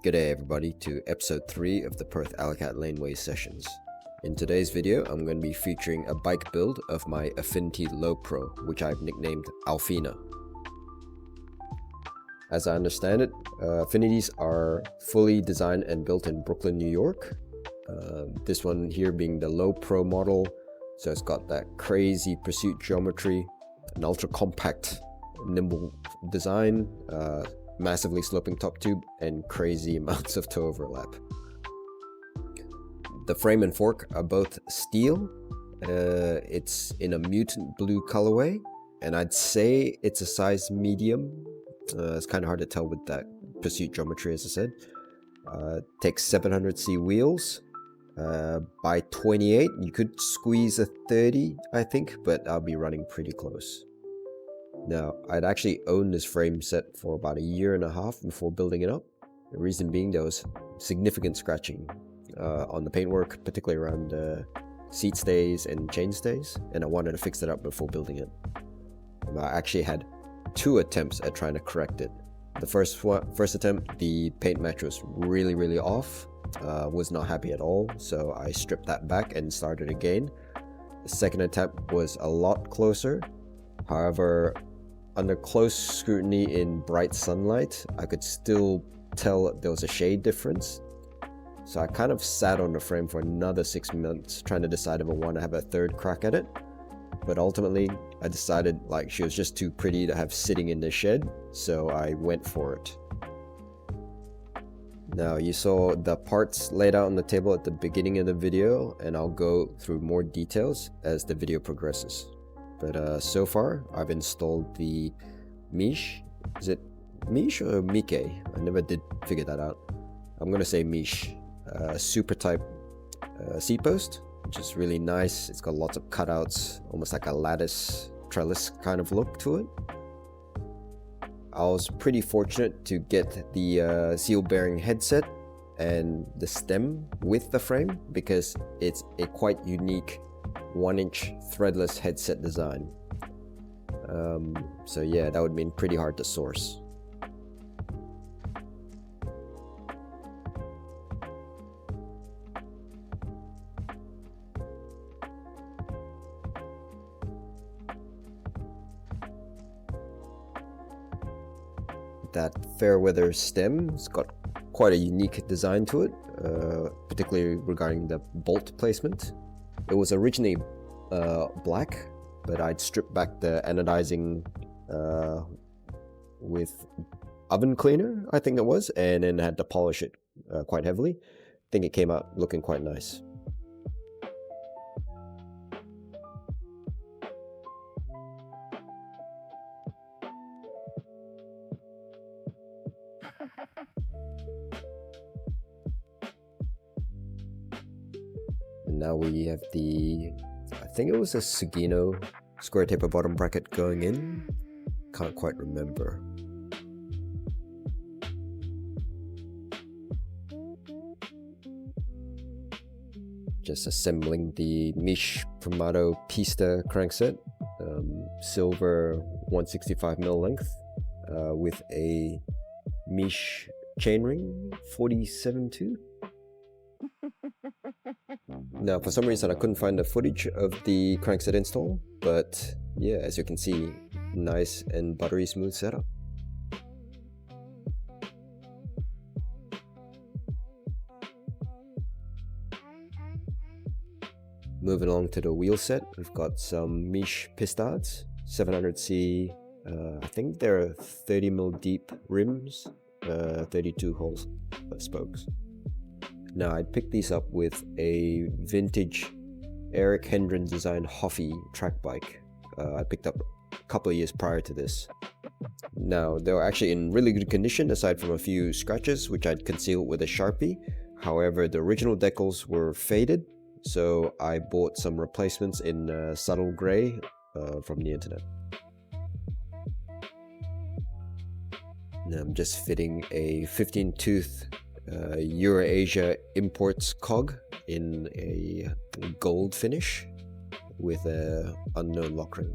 G'day everybody to episode 3 of the Perth Alicat Laneway sessions. In today's video, I'm going to be featuring a bike build of my Affinity LoPro, which I've nicknamed Alfina. As I understand it, Affinities are fully designed and built in Brooklyn, New York. This one here being the LoPro model, so it's got that crazy pursuit geometry, an ultra compact, nimble design, massively sloping top tube, and crazy amounts of toe overlap. The frame and fork are both steel. It's in a Mutant Blue colorway, and I'd say it's a size medium. It's kind of hard to tell with that pursuit geometry, as I said. Takes 700C wheels. By 28, you could squeeze a 30, I think, but I'll be running pretty close. Now, I'd actually owned this frame set for about a year and a half before building it up. The reason being there was significant scratching on the paintwork, particularly around the seat stays and chain stays, and I wanted to fix it up before building it. I actually had 2 attempts at trying to correct it. The first attempt, the paint match was really off, was not happy at all, so I stripped that back and started again. The second attempt was a lot closer. However, under close scrutiny in bright sunlight, I could still tell there was a shade difference. So I kind of sat on the frame for another 6 months trying to decide if I want to have a third crack at it. But ultimately, I decided like she was just too pretty to have sitting in the shed, so I went for it. Now you saw the parts laid out on the table at the beginning of the video, and I'll go through more details as the video progresses. But so far, I've installed the Miche. Is it Miche or Miche? I never did figure that out. I'm gonna say Miche. Super type seat post, which is really nice. It's got lots of cutouts, almost like a lattice trellis kind of look to it. I was pretty fortunate to get the seal bearing headset and the stem with the frame because it's a quite unique 1-inch threadless headset design. So yeah, that would have been pretty hard to source. That Fairweather stem has got quite a unique design to it, particularly regarding the bolt placement. It was originally black, but I'd stripped back the anodizing with oven cleaner, I think it was, and then had to polish it quite heavily. I think it came out looking quite nice. And now we have the, I think it was a Sugino square taper bottom bracket going in. Can't quite remember. Just assembling the Miche Primato Pista crankset, silver 165mm length, with a Miche chainring 47.2. Now, for some reason, I couldn't find the footage of the crankset install, but yeah, as you can see, nice and buttery smooth setup. Moving along to the wheel set, we've got some Miche Pistards, 700C, I think they're 30mm deep rims, 32 holes spokes. Now, I picked these up with a vintage Eric Hendren designed Hoffy track bike. I picked up a couple of years prior to this. Now, they were actually in really good condition aside from a few scratches, which I'd concealed with a Sharpie. However, the original decals were faded, so I bought some replacements in subtle gray from the internet. Now, I'm just fitting a 15-tooth Eurasia Imports cog in a gold finish with a unknown lock ring.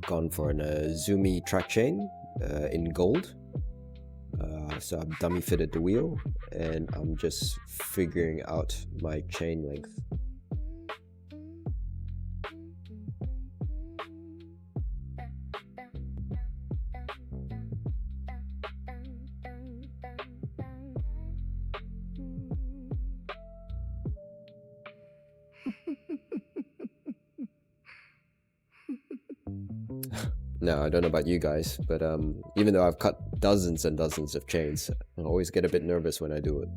gone for an zoomy track chain in gold. So I've dummy fitted the wheel and I'm just figuring out my chain length. Now, I don't know about you guys, but even though I've cut dozens and dozens of chains, I always get a bit nervous when I do it.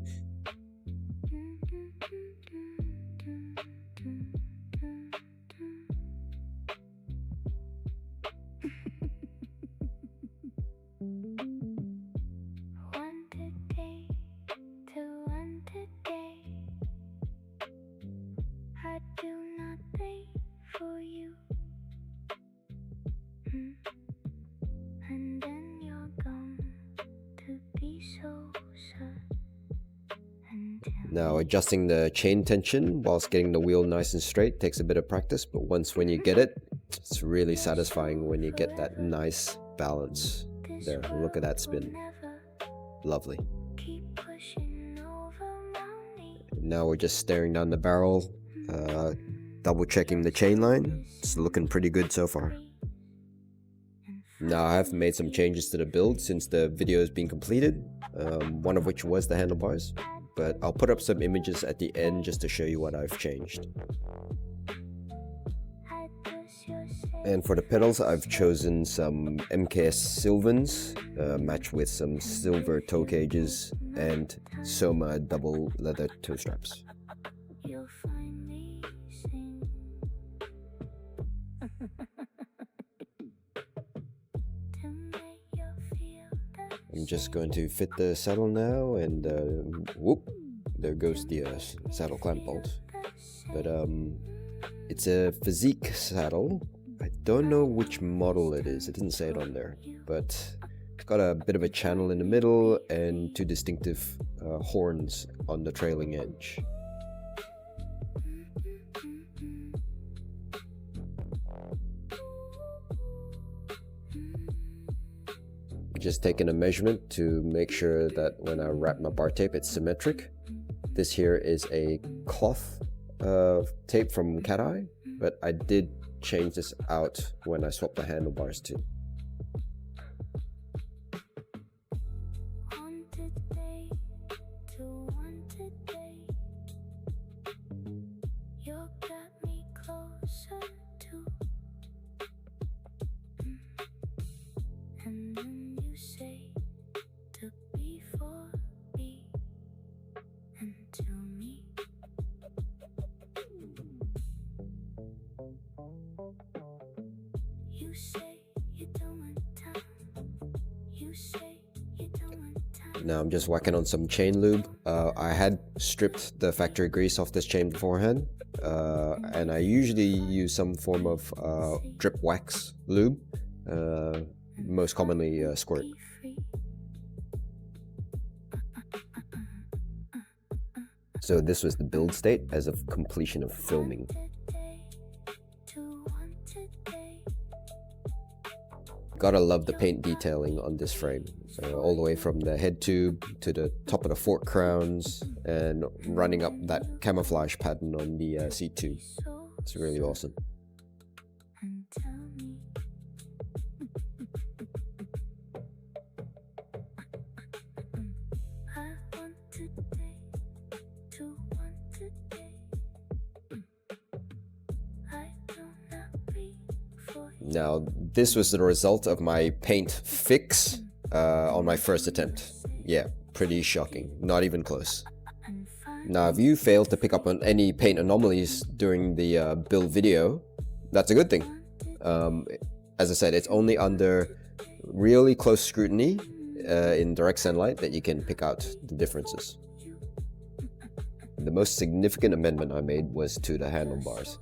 Now, adjusting the chain tension whilst getting the wheel nice and straight takes a bit of practice, but when you get it, it's really satisfying when you get that nice balance. There, look at that spin. Lovely. Now we're just staring down the barrel, double checking the chain line. It's looking pretty good so far. Now I have made some changes to the build since the video has been completed, one of which was the handlebars. But I'll put up some images at the end just to show you what I've changed. And for the pedals, I've chosen some MKS Sylvans, matched with some silver toe cages and Soma double leather toe straps. I'm just going to fit the saddle now, and whoop, there goes the saddle clamp bolt. But it's a physique saddle. I don't know which model it is, it didn't say it on there, but it's got a bit of a channel in the middle and two distinctive horns on the trailing edge. Just taking a measurement to make sure that when I wrap my bar tape, it's symmetric. This here is a cloth tape from Cat Eye, but I did change this out when I swapped the handlebars too. Now I'm just whacking on some chain lube. I had stripped the factory grease off this chain beforehand, and I usually use some form of drip wax lube, most commonly squirt. So this was the build state as of completion of filming. Gotta love the paint detailing on this frame, all the way from the head tube to the top of the fork crowns and running up that camouflage pattern on the seat tube. It's really awesome. Now, this was the result of my paint fix on my first attempt. Yeah, pretty shocking. Not even close. Now, if you failed to pick up on any paint anomalies during the build video, that's a good thing. As I said, it's only under really close scrutiny in direct sunlight that you can pick out the differences. The most significant amendment I made was to the handlebars.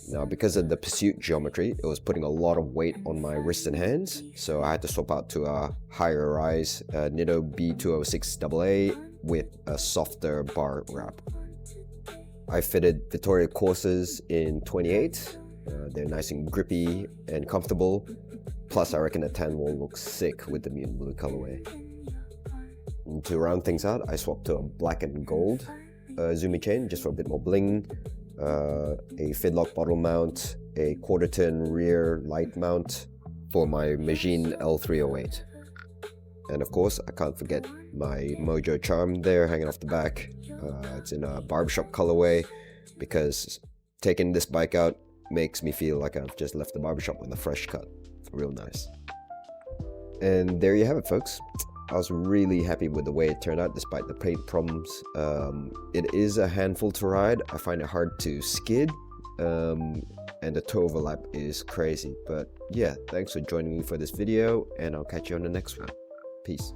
Now, because of the pursuit geometry, it was putting a lot of weight on my wrists and hands, so I had to swap out to a higher rise Nitto B206AA with a softer bar wrap. I fitted Vittoria Corsas in 28, They're nice and grippy and comfortable. Plus, I reckon the tan will look sick with the Mutant Blue colorway. And to round things out, I swapped to a black and gold zoomy chain just for a bit more bling. A Fidlock bottle mount, a quarter turn rear light mount for my Miche L308. And of course, I can't forget my Mojo charm there hanging off the back. It's in a barbershop colorway because taking this bike out makes me feel like I've just left the barbershop with a fresh cut. Real nice. And there you have it, folks. I was really happy with the way it turned out despite the paint problems. It is a handful to ride. I find it hard to skid, and the toe overlap is crazy. But yeah, thanks for joining me for this video, and I'll catch you on the next one. Peace.